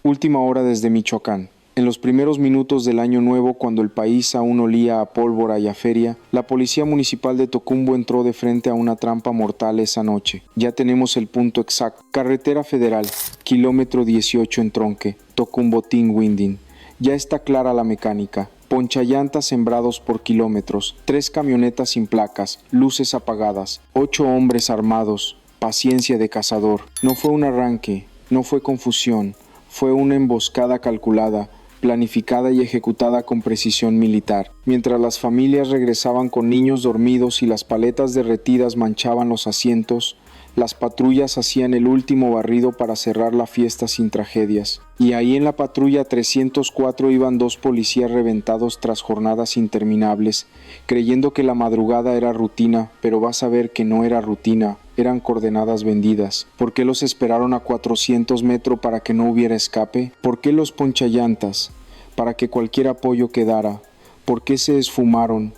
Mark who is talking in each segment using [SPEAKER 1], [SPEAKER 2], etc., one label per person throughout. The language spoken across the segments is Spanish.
[SPEAKER 1] Última hora desde Michoacán. En los primeros minutos del año nuevo, cuando el país aún olía a pólvora y a feria, la policía municipal de Tocumbo entró de frente a una trampa mortal esa noche. Ya tenemos el punto exacto. Carretera Federal, kilómetro 18 en Tronque, Tocumbo-Tinguindín. Ya está clara la mecánica. Ponchallantas sembrados por kilómetros, 3 camionetas sin placas, luces apagadas, 8 hombres armados, paciencia de cazador. No fue un arranque, no fue confusión, fue una emboscada calculada, planificada y ejecutada con precisión militar. Mientras las familias regresaban con niños dormidos y las paletas derretidas manchaban los asientos, las patrullas hacían el último barrido para cerrar la fiesta sin tragedias. Y ahí en la patrulla 304 iban 2 policías reventados tras jornadas interminables, creyendo que la madrugada era rutina, pero vas a ver que no era rutina, eran coordenadas vendidas. ¿Por qué los esperaron a 400 metros para que no hubiera escape? ¿Por qué los ponchallantas? Para que cualquier apoyo quedara. ¿Por qué se esfumaron?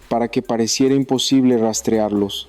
[SPEAKER 1] Para que pareciera imposible rastrearlos.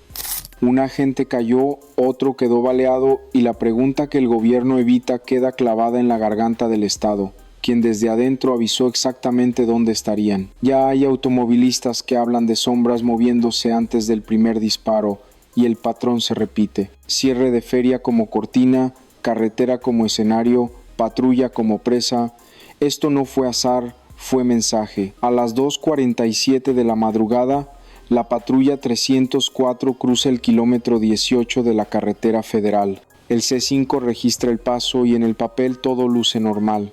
[SPEAKER 1] Un agente cayó, otro quedó baleado y la pregunta que el gobierno evita queda clavada en la garganta del Estado, quien desde adentro avisó exactamente dónde estarían. Ya hay automovilistas que hablan de sombras moviéndose antes del primer disparo y el patrón se repite. Cierre de feria como cortina, carretera como escenario, patrulla como presa. Esto no fue azar, fue mensaje. A las 2:47 de la madrugada, la patrulla 304 cruza el kilómetro 18 de la carretera federal. El C5 registra el paso y en el papel todo luce normal.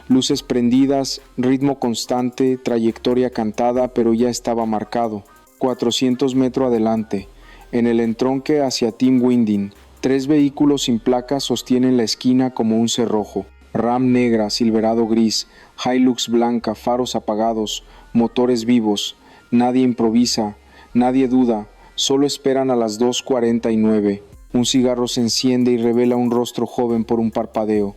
[SPEAKER 1] Luces prendidas, ritmo constante, trayectoria cantada, pero ya estaba marcado. 400 metros adelante, en el entronque hacia Tinguindín, 3 vehículos sin placas sostienen la esquina como un cerrojo. Ram negra, Silverado gris, Hilux blanca, faros apagados, motores vivos. Nadie improvisa, nadie duda, solo esperan a las 2:49. Un cigarro se enciende y revela un rostro joven por un parpadeo.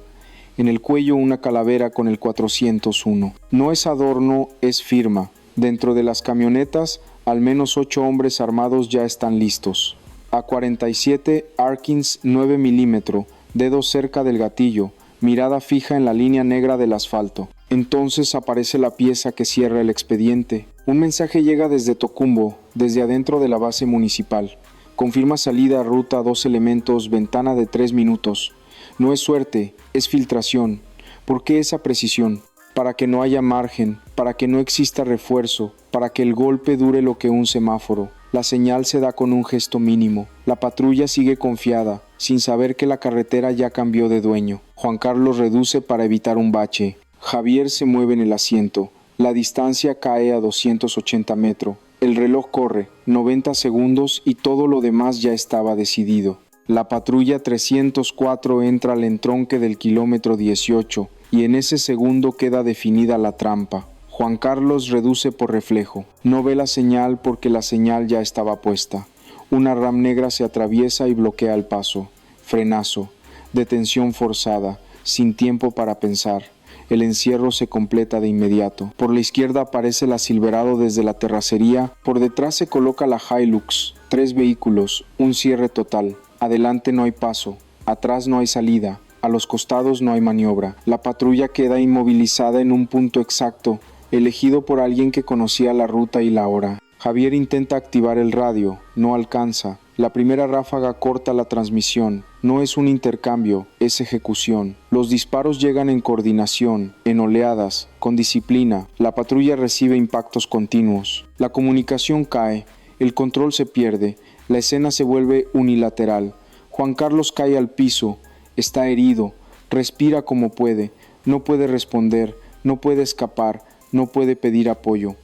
[SPEAKER 1] En el cuello una calavera con el 401. No es adorno, es firma. Dentro de las camionetas, al menos 8 hombres armados ya están listos. A47 Arkins 9 milímetros, dedos cerca del gatillo, mirada fija en la línea negra del asfalto. Entonces aparece la pieza que cierra el expediente. Un mensaje llega desde Tocumbo, desde adentro de la base municipal. Confirma salida, ruta, 2 elementos, ventana de 3 minutos. No es suerte, es filtración. ¿Por qué esa precisión? Para que no haya margen, para que no exista refuerzo, para que el golpe dure lo que un semáforo. La señal se da con un gesto mínimo. La patrulla sigue confiada, sin saber que la carretera ya cambió de dueño. Juan Carlos reduce para evitar un bache. Javier se mueve en el asiento. La distancia cae a 280 metros. El reloj corre, 90 segundos y todo lo demás ya estaba decidido. La patrulla 304 entra al entronque del kilómetro 18 y en ese segundo queda definida la trampa. Juan Carlos reduce por reflejo. No ve la señal porque la señal ya estaba puesta. Una Ram negra se atraviesa y bloquea el paso. Frenazo. Detención forzada, sin tiempo para pensar. El encierro se completa de inmediato. Por la izquierda aparece la Silverado desde la terracería. Por detrás se coloca la Hilux. 3 vehículos, un cierre total. Adelante no hay paso, atrás no hay salida, a los costados no hay maniobra. La patrulla queda inmovilizada en un punto exacto, elegido por alguien que conocía la ruta y la hora. Javier intenta activar el radio, no alcanza. La primera ráfaga corta la transmisión. No es un intercambio, es ejecución. Los disparos llegan en coordinación, en oleadas, con disciplina. La patrulla recibe impactos continuos. La comunicación cae, el control se pierde, la escena se vuelve unilateral. Juan Carlos cae al piso, está herido, respira como puede, no puede responder, no puede escapar, no puede pedir apoyo.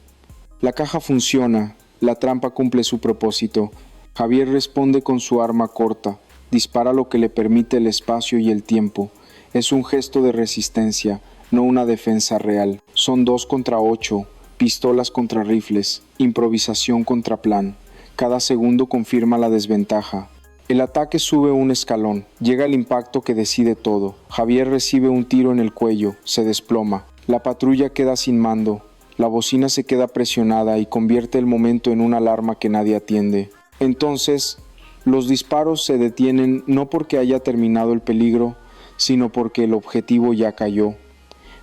[SPEAKER 1] La caja funciona, la trampa cumple su propósito. Javier responde con su arma corta, dispara lo que le permite el espacio y el tiempo. Es un gesto de resistencia, no una defensa real. Son 2 contra 8, pistolas contra rifles, improvisación contra plan. Cada segundo confirma la desventaja. El ataque sube un escalón, llega el impacto que decide todo. Javier recibe un tiro en el cuello, se desploma. La patrulla queda sin mando. La bocina se queda presionada y convierte el momento en una alarma que nadie atiende. Entonces, los disparos se detienen no porque haya terminado el peligro, sino porque el objetivo ya cayó.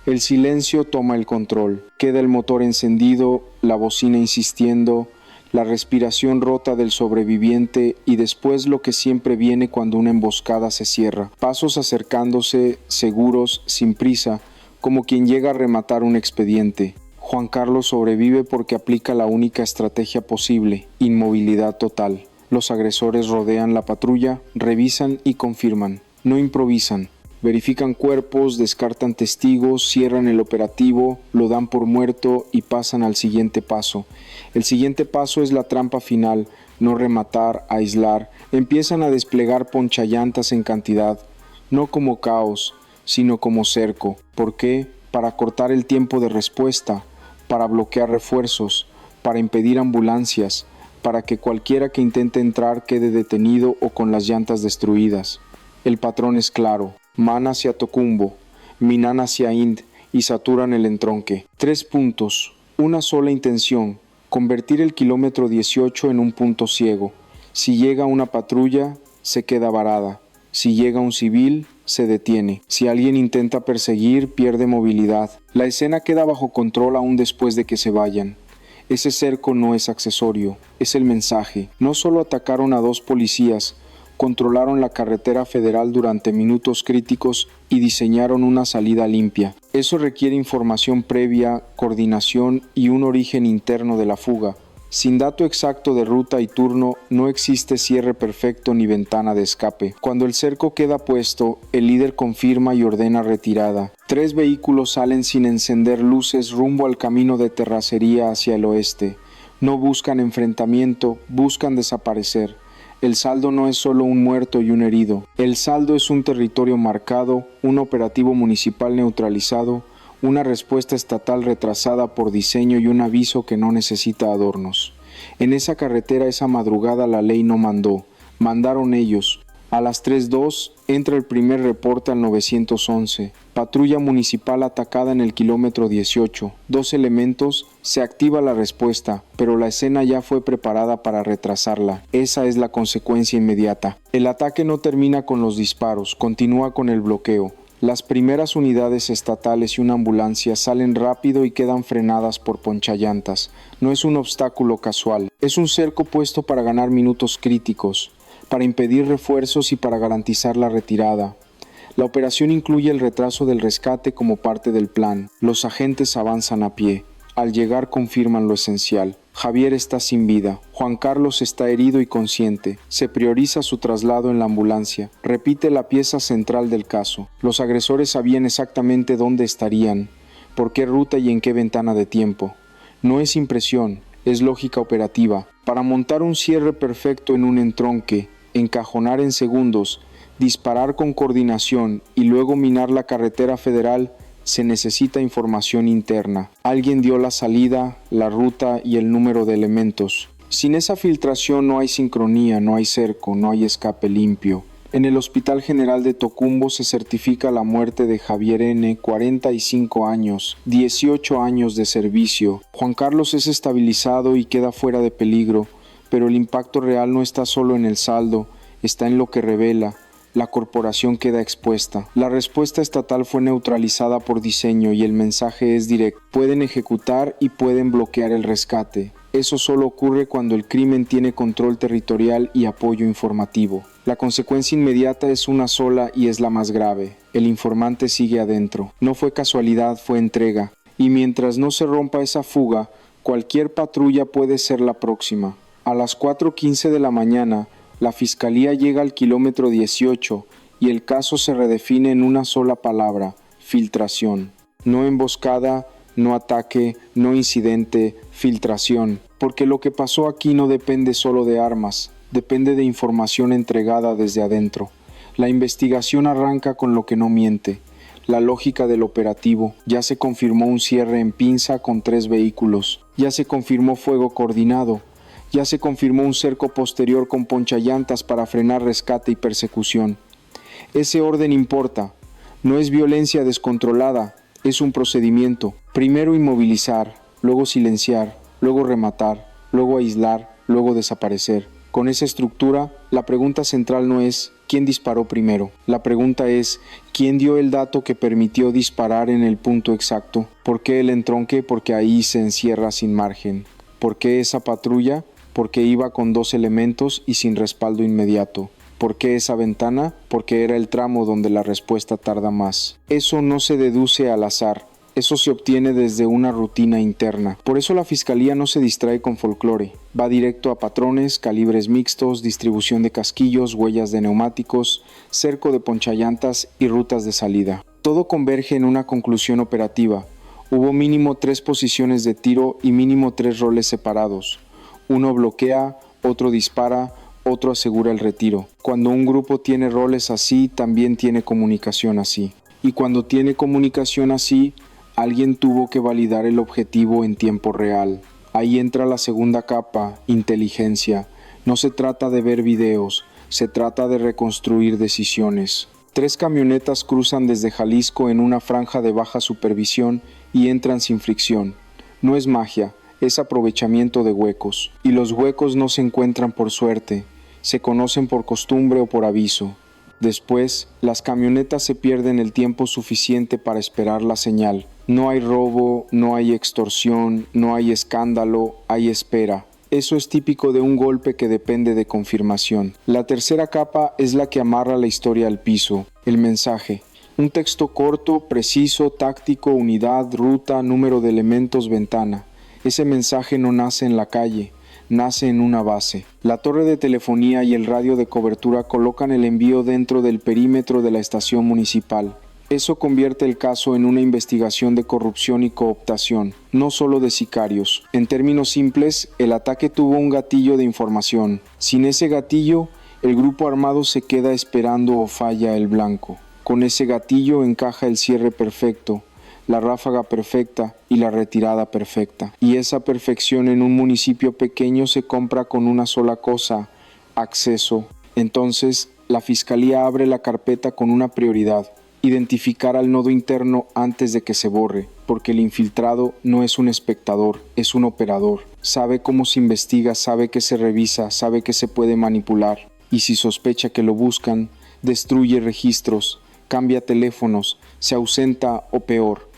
[SPEAKER 1] El silencio toma el control, queda el motor encendido, la bocina insistiendo, la respiración rota del sobreviviente y después lo que siempre viene cuando una emboscada se cierra. Pasos acercándose, seguros, sin prisa, como quien llega a rematar un expediente. Juan Carlos sobrevive porque aplica la única estrategia posible, inmovilidad total. Los agresores rodean la patrulla, revisan y confirman. No improvisan. Verifican cuerpos, descartan testigos, cierran el operativo, lo dan por muerto y pasan al siguiente paso. El siguiente paso es la trampa final, no rematar, aislar. Empiezan a desplegar ponchallantas en cantidad, no como caos, sino como cerco. ¿Por qué? Para cortar el tiempo de respuesta, para bloquear refuerzos, para impedir ambulancias, para que cualquiera que intente entrar quede detenido o con las llantas destruidas. El patrón es claro. Man hacia Tocumbo, Minán hacia Ind y saturan el entronque. 3 puntos, una sola intención, convertir el kilómetro 18 en un punto ciego. Si llega una patrulla, se queda varada. Si llega un civil, se detiene. Si alguien intenta perseguir, pierde movilidad. La escena queda bajo control aún después de que se vayan. Ese cerco no es accesorio, es el mensaje. No solo atacaron a 2 policías, controlaron la carretera federal durante minutos críticos y diseñaron una salida limpia. Eso requiere información previa, coordinación y un origen interno de la fuga. Sin dato exacto de ruta y turno, no existe cierre perfecto ni ventana de escape. Cuando el cerco queda puesto, el líder confirma y ordena retirada. 3 vehículos salen sin encender luces rumbo al camino de terracería hacia el oeste. No buscan enfrentamiento, buscan desaparecer. El saldo no es solo un muerto y un herido. El saldo es un territorio marcado, un operativo municipal neutralizado, una respuesta estatal retrasada por diseño y un aviso que no necesita adornos. En esa carretera esa madrugada la ley no mandó, mandaron ellos. A las 3:02 entra el primer reporte al 911. Patrulla municipal atacada en el kilómetro 18. 2 elementos, se activa la respuesta, pero la escena ya fue preparada para retrasarla. Esa es la consecuencia inmediata. El ataque no termina con los disparos, continúa con el bloqueo. Las primeras unidades estatales y una ambulancia salen rápido y quedan frenadas por ponchallantas. No es un obstáculo casual, es un cerco puesto para ganar minutos críticos, para impedir refuerzos y para garantizar la retirada. La operación incluye el retraso del rescate como parte del plan. Los agentes avanzan a pie. Al llegar confirman lo esencial. Javier está sin vida. Juan Carlos está herido y consciente. Se prioriza su traslado en la ambulancia. Repite la pieza central del caso. Los agresores sabían exactamente dónde estarían, por qué ruta y en qué ventana de tiempo. No es impresión, es lógica operativa. Para montar un cierre perfecto en un entronque, encajonar en segundos, disparar con coordinación y luego minar la carretera federal, se necesita información interna. Alguien dio la salida, la ruta y el número de elementos. Sin esa filtración no hay sincronía, no hay cerco, no hay escape limpio. En el Hospital General de Tocumbo se certifica la muerte de Javier N., 45 años, 18 años de servicio. Juan Carlos es estabilizado y queda fuera de peligro, pero el impacto real no está solo en el saldo, está en lo que revela. La corporación queda expuesta. La respuesta estatal fue neutralizada por diseño y el mensaje es directo. Pueden ejecutar y pueden bloquear el rescate. Eso solo ocurre cuando el crimen tiene control territorial y apoyo informativo. La consecuencia inmediata es una sola y es la más grave. El informante sigue adentro. No fue casualidad, fue entrega. Y mientras no se rompa esa fuga, cualquier patrulla puede ser la próxima. A las 4:15 de la mañana, la fiscalía llega al kilómetro 18 y el caso se redefine en una sola palabra: filtración. No emboscada, no ataque, no incidente, filtración. Porque lo que pasó aquí no depende solo de armas, depende de información entregada desde adentro. La investigación arranca con lo que no miente. La lógica del operativo. Ya se confirmó un cierre en pinza con 3 vehículos. Ya se confirmó fuego coordinado. Ya se confirmó un cerco posterior con ponchallantas para frenar rescate y persecución. Ese orden importa. No es violencia descontrolada, es un procedimiento. Primero inmovilizar, luego silenciar, luego rematar, luego aislar, luego desaparecer. Con esa estructura, la pregunta central no es quién disparó primero. La pregunta es, ¿quién dio el dato que permitió disparar en el punto exacto? ¿Por qué el entronque? Porque ahí se encierra sin margen. ¿Por qué esa patrulla? Porque iba con 2 elementos y sin respaldo inmediato. ¿Por qué esa ventana? Porque era el tramo donde la respuesta tarda más. Eso no se deduce al azar. Eso se obtiene desde una rutina interna. Por eso la fiscalía no se distrae con folclore. Va directo a patrones, calibres mixtos, distribución de casquillos, huellas de neumáticos, cerco de ponchallantas y rutas de salida. Todo converge en una conclusión operativa. Hubo mínimo 3 posiciones de tiro y mínimo 3 roles separados. Uno bloquea, otro dispara, otro asegura el retiro. Cuando un grupo tiene roles así, también tiene comunicación así. Y cuando tiene comunicación así, alguien tuvo que validar el objetivo en tiempo real. Ahí entra la segunda capa, inteligencia. No se trata de ver videos, se trata de reconstruir decisiones. 3 camionetas cruzan desde Jalisco en una franja de baja supervisión y entran sin fricción. No es magia, es aprovechamiento de huecos. Y los huecos no se encuentran por suerte, se conocen por costumbre o por aviso. Después, las camionetas se pierden el tiempo suficiente para esperar la señal. No hay robo, no hay extorsión, no hay escándalo, hay espera. Eso es típico de un golpe que depende de confirmación. La tercera capa es la que amarra la historia al piso, el mensaje. Un texto corto, preciso, táctico, unidad, ruta, número de elementos, ventana. Ese mensaje no nace en la calle, nace en una base. La torre de telefonía y el radio de cobertura colocan el envío dentro del perímetro de la estación municipal. Eso convierte el caso en una investigación de corrupción y cooptación, no solo de sicarios. En términos simples, el ataque tuvo un gatillo de información. Sin ese gatillo, el grupo armado se queda esperando o falla el blanco. Con ese gatillo encaja el cierre perfecto, la ráfaga perfecta y la retirada perfecta. Y esa perfección en un municipio pequeño se compra con una sola cosa: acceso. Entonces, la fiscalía abre la carpeta con una prioridad: identificar al nodo interno antes de que se borre, porque el infiltrado no es un espectador, es un operador. Sabe cómo se investiga, sabe que se revisa, sabe que se puede manipular. Y si sospecha que lo buscan, destruye registros, cambia teléfonos, se ausenta o peor.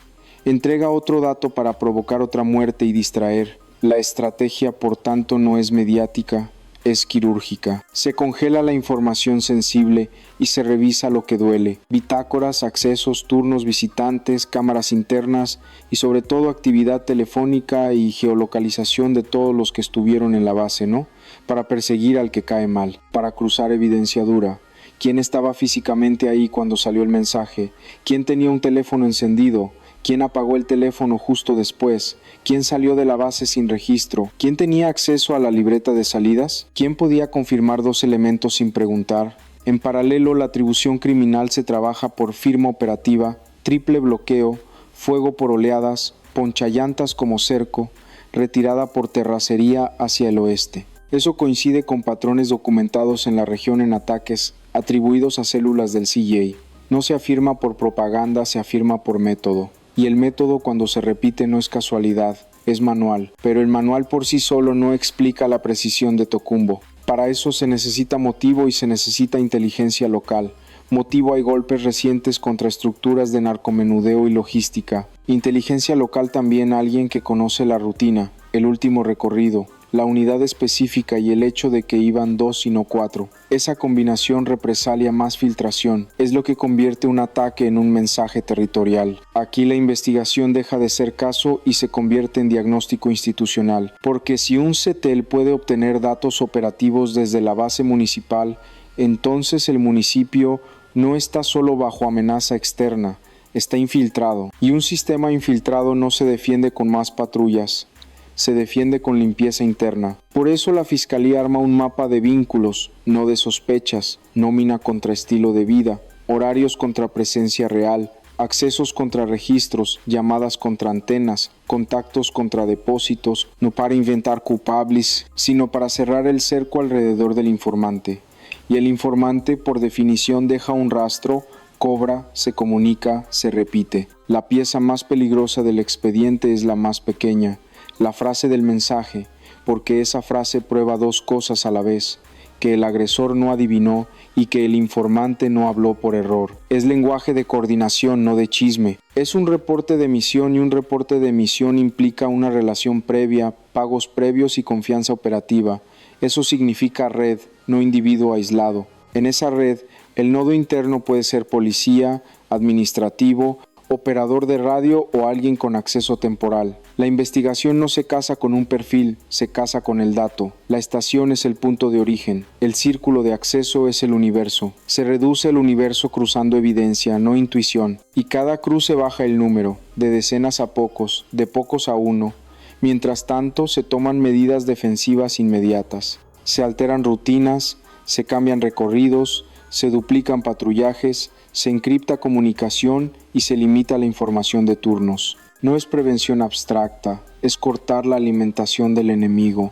[SPEAKER 1] Entrega otro dato para provocar otra muerte y distraer. La estrategia, por tanto, no es mediática, es quirúrgica. Se congela la información sensible y se revisa lo que duele. Bitácoras, accesos, turnos, visitantes, cámaras internas y sobre todo actividad telefónica y geolocalización de todos los que estuvieron en la base, ¿no? Para perseguir al que cae mal, para cruzar evidencia dura. ¿Quién estaba físicamente ahí cuando salió el mensaje? ¿Quién tenía un teléfono encendido? ¿Quién apagó el teléfono justo después? ¿Quién salió de la base sin registro? ¿Quién tenía acceso a la libreta de salidas? ¿Quién podía confirmar 2 elementos sin preguntar? En paralelo, la atribución criminal se trabaja por firma operativa, triple bloqueo, fuego por oleadas, ponchallantas como cerco, retirada por terracería hacia el oeste. Eso coincide con patrones documentados en la región en ataques atribuidos a células del CJ. No se afirma por propaganda, se afirma por método. Y el método, cuando se repite, no es casualidad, es manual. Pero el manual por sí solo no explica la precisión de Tocumbo. Para eso se necesita motivo y se necesita inteligencia local. Motivo: hay golpes recientes contra estructuras de narcomenudeo y logística. Inteligencia local también: alguien que conoce la rutina, el último recorrido, la unidad específica y el hecho de que iban 2 y no 4. Esa combinación represalia más filtración. Es lo que convierte un ataque en un mensaje territorial. Aquí la investigación deja de ser caso y se convierte en diagnóstico institucional. Porque si un CETEL puede obtener datos operativos desde la base municipal, entonces el municipio no está solo bajo amenaza externa, está infiltrado. Y un sistema infiltrado no se defiende con más patrullas, se defiende con limpieza interna. Por eso la Fiscalía arma un mapa de vínculos, no de sospechas, nómina contra estilo de vida, horarios contra presencia real, accesos contra registros, llamadas contra antenas, contactos contra depósitos, no para inventar culpables, sino para cerrar el cerco alrededor del informante. Y el informante, por definición, deja un rastro, cobra, se comunica, se repite. La pieza más peligrosa del expediente es la más pequeña, la frase del mensaje, porque esa frase prueba 2 cosas a la vez: que el agresor no adivinó y que el informante no habló por error. Es lenguaje de coordinación, no de chisme. Es un reporte de emisión y un reporte de emisión implica una relación previa, pagos previos y confianza operativa. Eso significa red, no individuo aislado. En esa red, el nodo interno puede ser policía, administrativo, operador de radio o alguien con acceso temporal. La investigación no se casa con un perfil, se casa con el dato. La estación es el punto de origen. El círculo de acceso es el universo. Se reduce el universo cruzando evidencia, no intuición. Y cada cruce baja el número, de decenas a pocos, de pocos a uno. Mientras tanto, se toman medidas defensivas inmediatas. Se alteran rutinas, se cambian recorridos, se duplican patrullajes, se encripta comunicación y se limita la información de turnos. No es prevención abstracta, es cortar la alimentación del enemigo,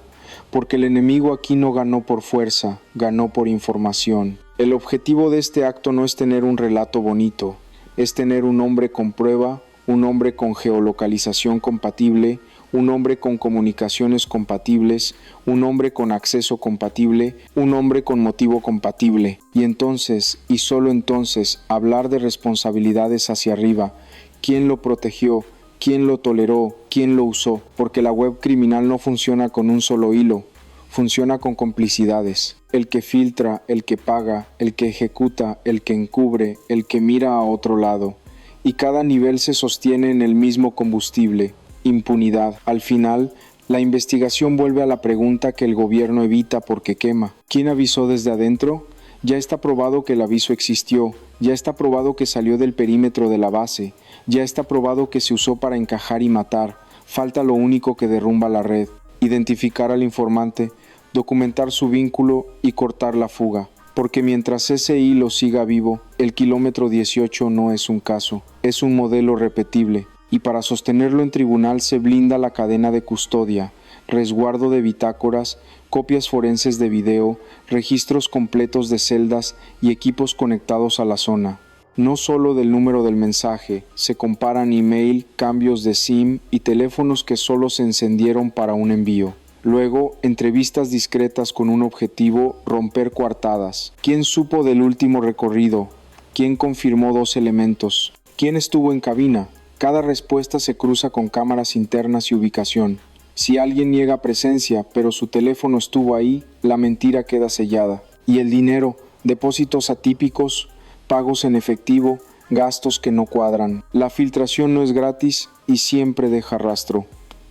[SPEAKER 1] porque el enemigo aquí no ganó por fuerza, ganó por información. El objetivo de este acto no es tener un relato bonito, es tener un hombre con prueba, un hombre con geolocalización compatible, un hombre con comunicaciones compatibles, un hombre con acceso compatible, un hombre con motivo compatible. Y entonces, y solo entonces, hablar de responsabilidades hacia arriba. ¿Quién lo protegió? ¿Quién lo toleró? ¿Quién lo usó? Porque la web criminal no funciona con un solo hilo, funciona con complicidades. El que filtra, el que paga, el que ejecuta, el que encubre, el que mira a otro lado. Y cada nivel se sostiene en el mismo combustible. Impunidad. Al final, la investigación vuelve a la pregunta que el gobierno evita porque quema. ¿Quién avisó desde adentro? Ya está probado que el aviso existió, ya está probado que salió del perímetro de la base, ya está probado que se usó para encajar y matar. Falta lo único que derrumba la red: identificar al informante, documentar su vínculo y cortar la fuga. Porque mientras ese hilo siga vivo, el kilómetro 18 no es un caso, es un modelo repetible. Y para sostenerlo en tribunal se blinda la cadena de custodia, resguardo de bitácoras, copias forenses de video, registros completos de celdas y equipos conectados a la zona. No solo del número del mensaje, se comparan email, cambios de SIM y teléfonos que solo se encendieron para un envío. Luego, entrevistas discretas con un objetivo: romper coartadas. ¿Quién supo del último recorrido? ¿Quién confirmó 2 elementos? ¿Quién estuvo en cabina? Cada respuesta se cruza con cámaras internas y ubicación. Si alguien niega presencia, pero su teléfono estuvo ahí, la mentira queda sellada. Y el dinero, depósitos atípicos, pagos en efectivo, gastos que no cuadran. La filtración no es gratis y siempre deja rastro.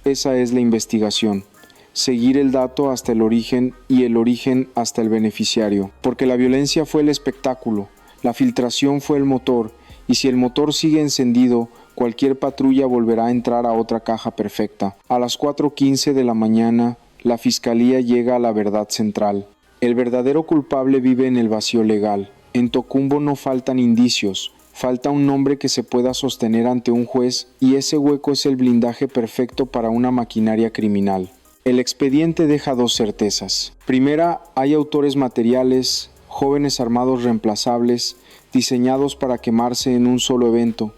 [SPEAKER 1] Esa es la investigación. Seguir el dato hasta el origen y el origen hasta el beneficiario. Porque la violencia fue el espectáculo, la filtración fue el motor, y si el motor sigue encendido, cualquier patrulla volverá a entrar a otra caja perfecta. A las 4:15 de la mañana, la fiscalía llega a la verdad central. El verdadero culpable vive en el vacío legal. En Tocumbo no faltan indicios, falta un nombre que se pueda sostener ante un juez, y ese hueco es el blindaje perfecto para una maquinaria criminal. El expediente deja 2 certezas. Primera, hay autores materiales, jóvenes armados reemplazables, diseñados para quemarse en un solo evento.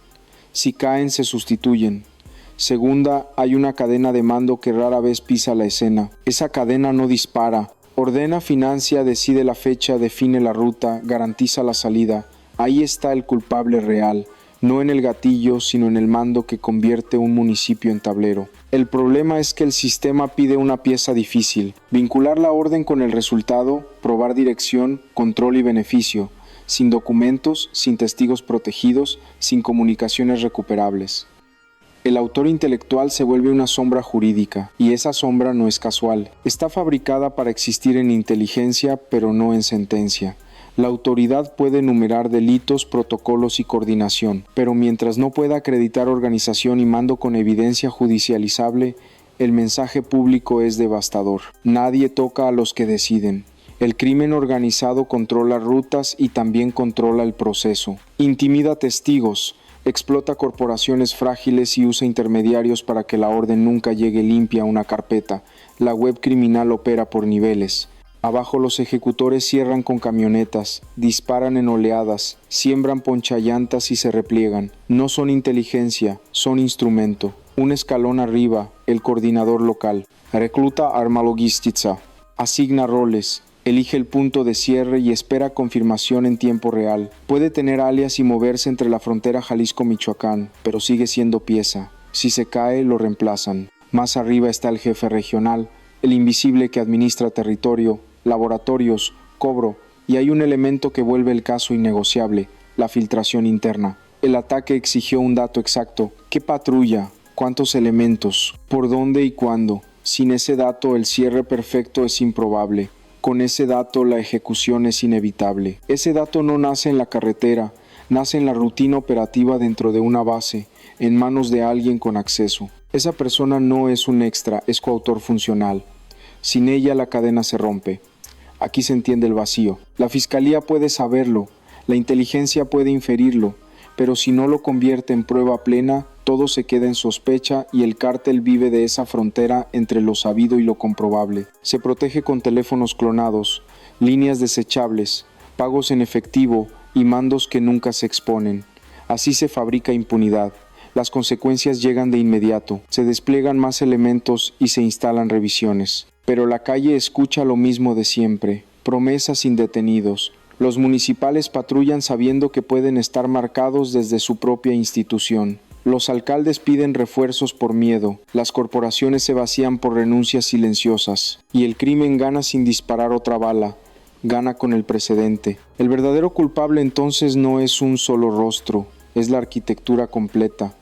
[SPEAKER 1] Si caen, se sustituyen. Segunda, hay una cadena de mando que rara vez pisa la escena. Esa cadena no dispara. Ordena, financia, decide la fecha, define la ruta, garantiza la salida. Ahí está el culpable real, no en el gatillo, sino en el mando que convierte un municipio en tablero. El problema es que el sistema pide una pieza difícil: vincular la orden con el resultado, probar dirección, control y beneficio. Sin documentos, sin testigos protegidos, sin comunicaciones recuperables. El autor intelectual se vuelve una sombra jurídica, y esa sombra no es casual. Está fabricada para existir en inteligencia, pero no en sentencia. La autoridad puede enumerar delitos, protocolos y coordinación, pero mientras no pueda acreditar organización y mando con evidencia judicializable, el mensaje público es devastador. Nadie toca a los que deciden. El crimen organizado controla rutas y también controla el proceso. Intimida testigos, explota corporaciones frágiles y usa intermediarios para que la orden nunca llegue limpia a una carpeta. La web criminal opera por niveles. Abajo los ejecutores cierran con camionetas, disparan en oleadas, siembran ponchallantas y se repliegan. No son inteligencia, son instrumento. Un escalón arriba, el coordinador local. Recluta arma logística. Asigna roles. Elige el punto de cierre y espera confirmación en tiempo real. Puede tener alias y moverse entre la frontera Jalisco-Michoacán, pero sigue siendo pieza. Si se cae, lo reemplazan. Más arriba está el jefe regional, el invisible que administra territorio, laboratorios, cobro, y hay un elemento que vuelve el caso innegociable, la filtración interna. El ataque exigió un dato exacto. ¿Qué patrulla? ¿Cuántos elementos? ¿Por dónde y cuándo? Sin ese dato, el cierre perfecto es improbable. Con ese dato, la ejecución es inevitable. Ese dato no nace en la carretera, nace en la rutina operativa dentro de una base, en manos de alguien con acceso. Esa persona no es un extra, es coautor funcional. Sin ella, la cadena se rompe. Aquí se entiende el vacío. La fiscalía puede saberlo, la inteligencia puede inferirlo, pero si no lo convierte en prueba plena, todo se queda en sospecha y el cártel vive de esa frontera entre lo sabido y lo comprobable. Se protege con teléfonos clonados, líneas desechables, pagos en efectivo y mandos que nunca se exponen. Así se fabrica impunidad. Las consecuencias llegan de inmediato, se despliegan más elementos y se instalan revisiones. Pero la calle escucha lo mismo de siempre, promesas indetenidos. Los municipales patrullan sabiendo que pueden estar marcados desde su propia institución. Los alcaldes piden refuerzos por miedo, las corporaciones se vacían por renuncias silenciosas, y el crimen gana sin disparar otra bala, gana con el precedente. El verdadero culpable entonces no es un solo rostro, es la arquitectura completa.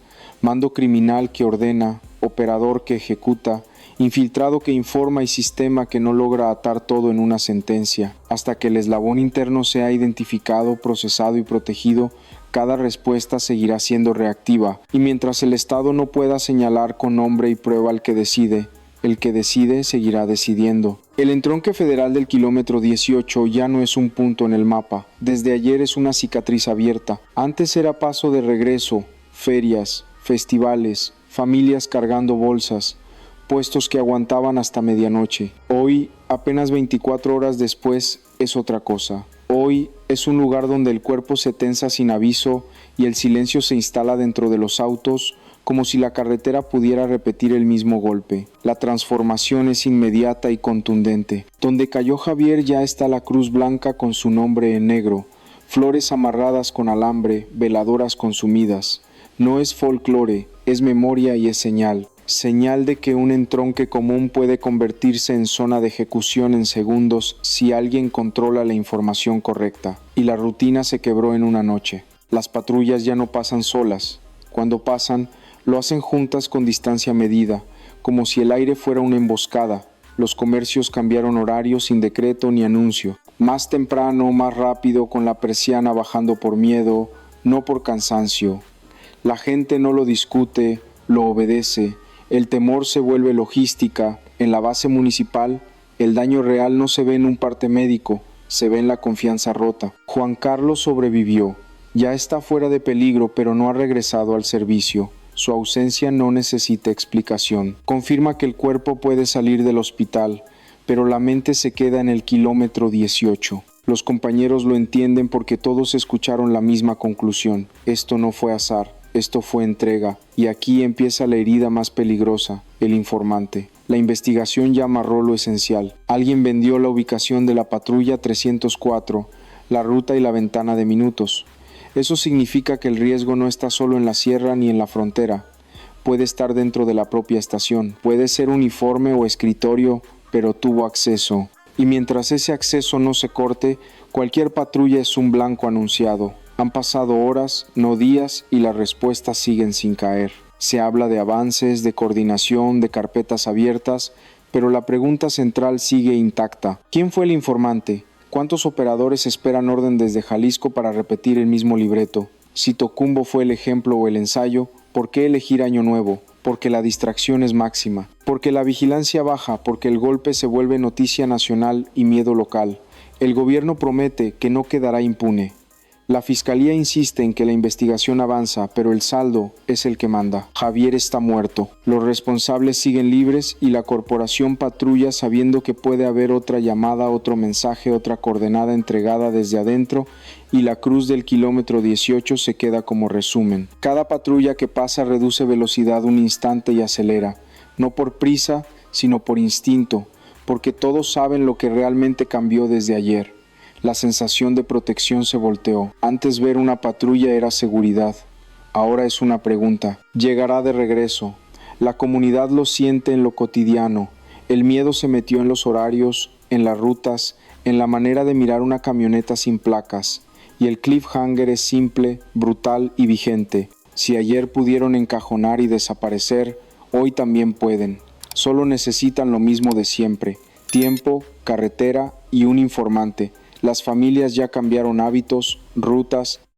[SPEAKER 1] Mando criminal que ordena, operador que ejecuta, infiltrado que informa y sistema que no logra atar todo en una sentencia. Hasta que el eslabón interno sea identificado, procesado y protegido, cada respuesta seguirá siendo reactiva, y mientras el Estado no pueda señalar con nombre y prueba al que decide, el que decide seguirá decidiendo. El entronque federal del kilómetro 18 ya no es un punto en el mapa, desde ayer es una cicatriz abierta. Antes era paso de regreso, ferias, festivales, familias cargando bolsas, puestos que aguantaban hasta medianoche. Hoy, apenas 24 horas después, es otra cosa. Hoy es un lugar donde el cuerpo se tensa sin aviso y el silencio se instala dentro de los autos, como si la carretera pudiera repetir el mismo golpe. La transformación es inmediata y contundente. Donde cayó Javier ya está la cruz blanca con su nombre en negro, flores amarradas con alambre, veladoras consumidas. No es folclore, es memoria y es señal. Señal de que un entronque común puede convertirse en zona de ejecución en segundos si alguien controla la información correcta. Y la rutina se quebró en una noche. Las patrullas ya no pasan solas. Cuando pasan, lo hacen juntas con distancia medida, como si el aire fuera una emboscada. Los comercios cambiaron horario sin decreto ni anuncio. Más temprano, más rápido, con la persiana bajando por miedo, no por cansancio. La gente no lo discute, lo obedece. El temor se vuelve logística. En la base municipal, el daño real no se ve en un parte médico, se ve en la confianza rota. Juan Carlos sobrevivió. Ya está fuera de peligro, pero no ha regresado al servicio. Su ausencia no necesita explicación. Confirma que el cuerpo puede salir del hospital, pero la mente se queda en el kilómetro 18. Los compañeros lo entienden porque todos escucharon la misma conclusión. Esto no fue azar. Esto fue entrega, y aquí empieza la herida más peligrosa, el informante. La investigación ya amarró lo esencial. Alguien vendió la ubicación de la patrulla 304, la ruta y la ventana de minutos. Eso significa que el riesgo no está solo en la sierra ni en la frontera. Puede estar dentro de la propia estación. Puede ser uniforme o escritorio, pero tuvo acceso. Y mientras ese acceso no se corte, cualquier patrulla es un blanco anunciado. Han pasado horas, no días, y las respuestas siguen sin caer. Se habla de avances, de coordinación, de carpetas abiertas, pero la pregunta central sigue intacta. ¿Quién fue el informante? ¿Cuántos operadores esperan orden desde Jalisco para repetir el mismo libreto? Si Tocumbo fue el ejemplo o el ensayo, ¿por qué elegir Año Nuevo? Porque la distracción es máxima, porque la vigilancia baja, porque el golpe se vuelve noticia nacional y miedo local. El gobierno promete que no quedará impune. La fiscalía insiste en que la investigación avanza, pero el saldo es el que manda. Javier está muerto. Los responsables siguen libres y la corporación patrulla sabiendo que puede haber otra llamada, otro mensaje, otra coordenada entregada desde adentro, y la cruz del kilómetro 18 se queda como resumen. Cada patrulla que pasa reduce velocidad un instante y acelera, no por prisa, sino por instinto, porque todos saben lo que realmente cambió desde ayer. La sensación de protección se volteó. Antes ver una patrulla era seguridad. Ahora es una pregunta. ¿Llegará de regreso? La comunidad lo siente en lo cotidiano. El miedo se metió en los horarios, en las rutas, en la manera de mirar una camioneta sin placas. Y el cliffhanger es simple, brutal y vigente. Si ayer pudieron encajonar y desaparecer, hoy también pueden. Solo necesitan lo mismo de siempre: tiempo, carretera y un informante. Las familias ya cambiaron hábitos, rutas